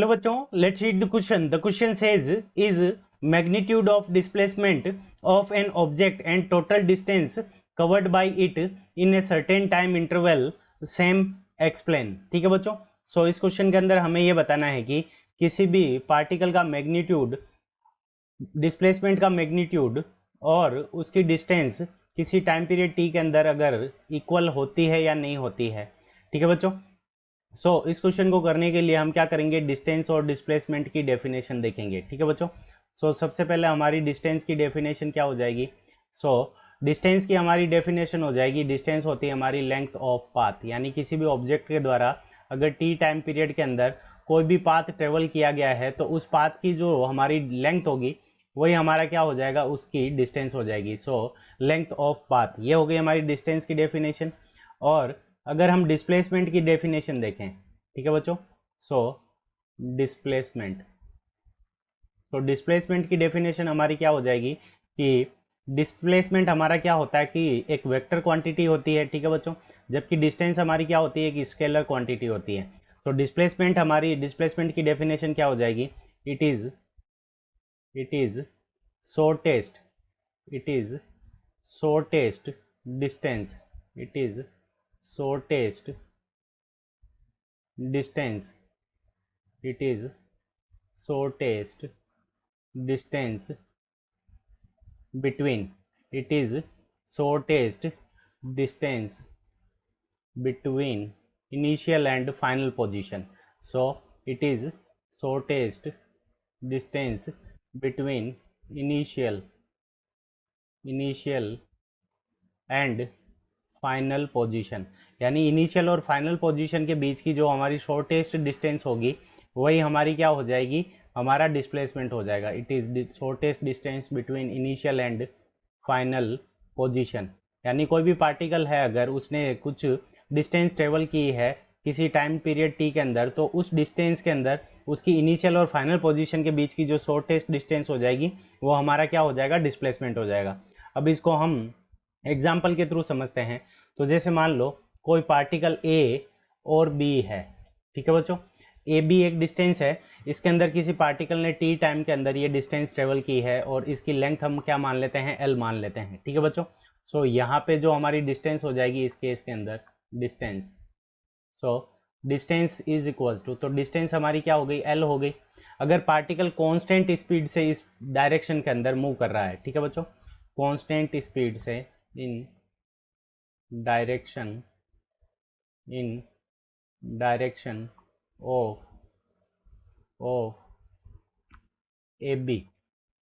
Hello बच्चों, let's read the question. The question says is magnitude of displacement of an object and total distance covered by it in a certain time interval same explain. ठीक है बच्चों. सो इस question के अंदर हमें यह बताना है कि किसी भी पार्टिकल का मैग्नीट्यूड, डिस्प्लेसमेंट का मैग्नीट्यूड और उसकी डिस्टेंस किसी टाइम पीरियड टी के अंदर अगर इक्वल होती है या नहीं होती है. ठीक है बच्चों. इस क्वेश्चन को करने के लिए हम क्या करेंगे, डिस्टेंस और डिस्प्लेसमेंट की डेफिनेशन देखेंगे. ठीक है बच्चों. सबसे पहले हमारी डिस्टेंस की डेफिनेशन क्या हो जाएगी. डिस्टेंस की हमारी डेफिनेशन हो जाएगी, डिस्टेंस होती है हमारी लेंथ ऑफ पाथ, यानी किसी भी ऑब्जेक्ट के द्वारा अगर टी टाइम पीरियड के अंदर कोई भी पाथ ट्रेवल किया गया है तो उस पाथ की जो हमारी लेंथ होगी वही हमारा क्या हो जाएगा, उसकी डिस्टेंस हो जाएगी. लेंथ ऑफ पाथ, ये हो गई हमारी डिस्टेंस की डेफिनेशन. और अगर हम डिस्प्लेसमेंट की डेफिनेशन देखें, ठीक है बच्चों. डिस्प्लेसमेंट, डिस्प्लेसमेंट की डेफिनेशन हमारी क्या हो जाएगी कि डिस्प्लेसमेंट हमारा क्या होता है कि एक वेक्टर क्वांटिटी होती है. ठीक है बच्चों. जबकि डिस्टेंस हमारी क्या होती है कि स्केलर क्वांटिटी होती है. तो डिस्प्लेसमेंट की डेफिनेशन क्या हो जाएगी, it is shortest distance, shortest distance between initial and final position. It is shortest distance between initial and final position, यानी इनिशियल और फाइनल पोजीशन के बीच की जो हमारी शॉर्टेस्ट डिस्टेंस होगी वही हमारी क्या हो जाएगी, हमारा डिस्प्लेसमेंट हो जाएगा. It is shortest distance between initial and final position. यानी कोई भी पार्टिकल है अगर उसने कुछ डिस्टेंस ट्रेवल की है किसी टाइम पीरियड टी के अंदर, तो उस डिस्टेंस के अंदर उसकी इनिशियल और फाइनल पोजीशन के बीच की जो शॉर्टेस्ट डिस्टेंस हो जाएगी वो हमारा क्या हो जाएगा, डिस्प्लेसमेंट हो जाएगा. अब इसको हम एग्जाम्पल के थ्रू समझते हैं. तो जैसे मान लो कोई पार्टिकल ए और बी है. ठीक है बच्चों. ए बी एक डिस्टेंस है, इसके अंदर किसी पार्टिकल ने टी टाइम के अंदर ये डिस्टेंस ट्रेवल की है और इसकी लेंथ हम क्या मान लेते हैं, एल मान लेते हैं. ठीक है बच्चों. यहाँ पे जो हमारी डिस्टेंस हो जाएगी इस केस के अंदर distance, distance is equals to, तो डिस्टेंस हमारी क्या हो गई, एल हो गई. अगर पार्टिकल कांस्टेंट स्पीड से इस डायरेक्शन के अंदर मूव कर रहा है, ठीक है बच्चों, कांस्टेंट स्पीड से in direction of A B.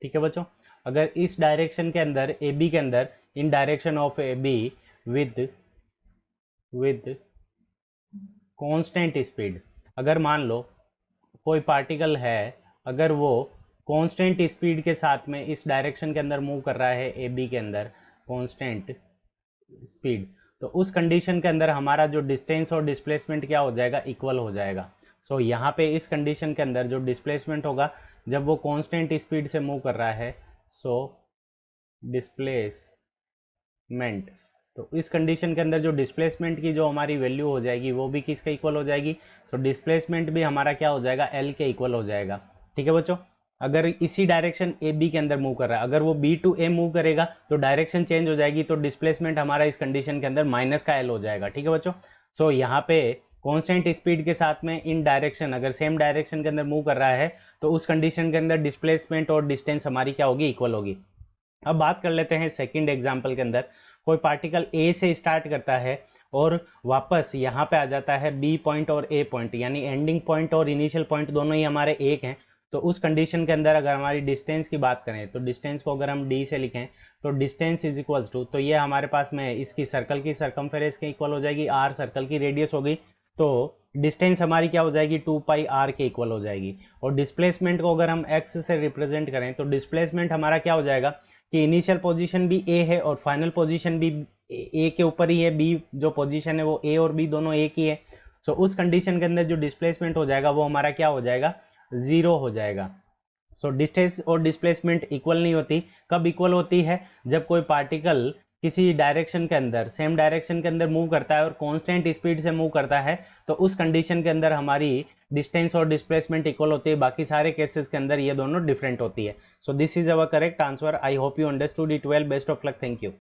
ठीक है बच्चों. अगर इस डायरेक्शन के अंदर ए बी के अंदर इन direction of A be with constant speed, अगर मान लो कोई पार्टिकल है अगर वो कांस्टेंट स्पीड के साथ में इस डायरेक्शन के अंदर मूव कर रहा है ए बी के अंदर कांस्टेंट स्पीड, तो उस कंडीशन के अंदर हमारा जो डिस्टेंस और डिस्प्लेसमेंट क्या हो जाएगा, इक्वल हो जाएगा. यहाँ पे इस कंडीशन के अंदर जो डिस्प्लेसमेंट होगा जब वो कांस्टेंट स्पीड से मूव कर रहा है, डिस्प्लेसमेंट, तो इस कंडीशन के अंदर जो डिस्प्लेसमेंट की जो हमारी वैल्यू हो जाएगी वो भी किसके इक्वल हो जाएगी, डिस्प्लेसमेंट भी हमारा क्या हो जाएगा, एल के इक्वल हो जाएगा. ठीक है बच्चों. अगर इसी डायरेक्शन ए बी के अंदर मूव कर रहा है, अगर वो बी टू ए मूव करेगा तो डायरेक्शन चेंज हो जाएगी, तो डिस्प्लेसमेंट हमारा इस कंडीशन के अंदर माइनस का एल हो जाएगा. ठीक है बच्चों. यहाँ पे कांस्टेंट स्पीड के साथ में इन डायरेक्शन अगर सेम डायरेक्शन के अंदर मूव कर रहा है तो उस कंडीशन के अंदर डिस्प्लेसमेंट और डिस्टेंस हमारी क्या होगी, इक्वल होगी. अब बात कर लेते हैं सेकंड एग्जांपल के अंदर. कोई पार्टिकल ए से स्टार्ट करता है और वापस यहाँ पे आ जाता है बी पॉइंट और ए पॉइंट, यानी एंडिंग पॉइंट और इनिशियल पॉइंट दोनों ही हमारे एक हैं. तो उस कंडीशन के अंदर अगर हमारी डिस्टेंस की बात करें तो डिस्टेंस को अगर हम डी से लिखें तो डिस्टेंस इज इक्वल्स टू, तो ये हमारे पास में इसकी सर्कल की सरकमफेरेंस के इक्वल हो जाएगी, आर सर्कल की रेडियस हो गई, तो डिस्टेंस हमारी क्या हो जाएगी, 2 पाई आर के इक्वल हो जाएगी. और डिस्प्लेसमेंट को अगर हम एक्स से रिप्रेजेंट करें तो डिस्प्लेसमेंट हमारा क्या हो जाएगा कि इनिशियल पोजीशन भी ए है और फाइनल पोजीशन भी ए के ऊपर ही है, बी जो पोजीशन है वो ए और बी दोनों एक ही है. उस कंडीशन के अंदर जो डिस्प्लेसमेंट हो जाएगा वो हमारा क्या हो जाएगा, 0 हो जाएगा. डिस्टेंस और डिस्प्लेसमेंट इक्वल नहीं होती. कब इक्वल होती है, जब कोई पार्टिकल किसी डायरेक्शन के अंदर, सेम डायरेक्शन के अंदर मूव करता है और कांस्टेंट स्पीड से मूव करता है, तो उस कंडीशन के अंदर हमारी डिस्टेंस और डिस्प्लेसमेंट इक्वल होती है। बाकी सारे केसेस के अंदर ये दोनों डिफरेंट होती है। So this is our correct answer. I hope you understood it well. Best of luck. Thank you.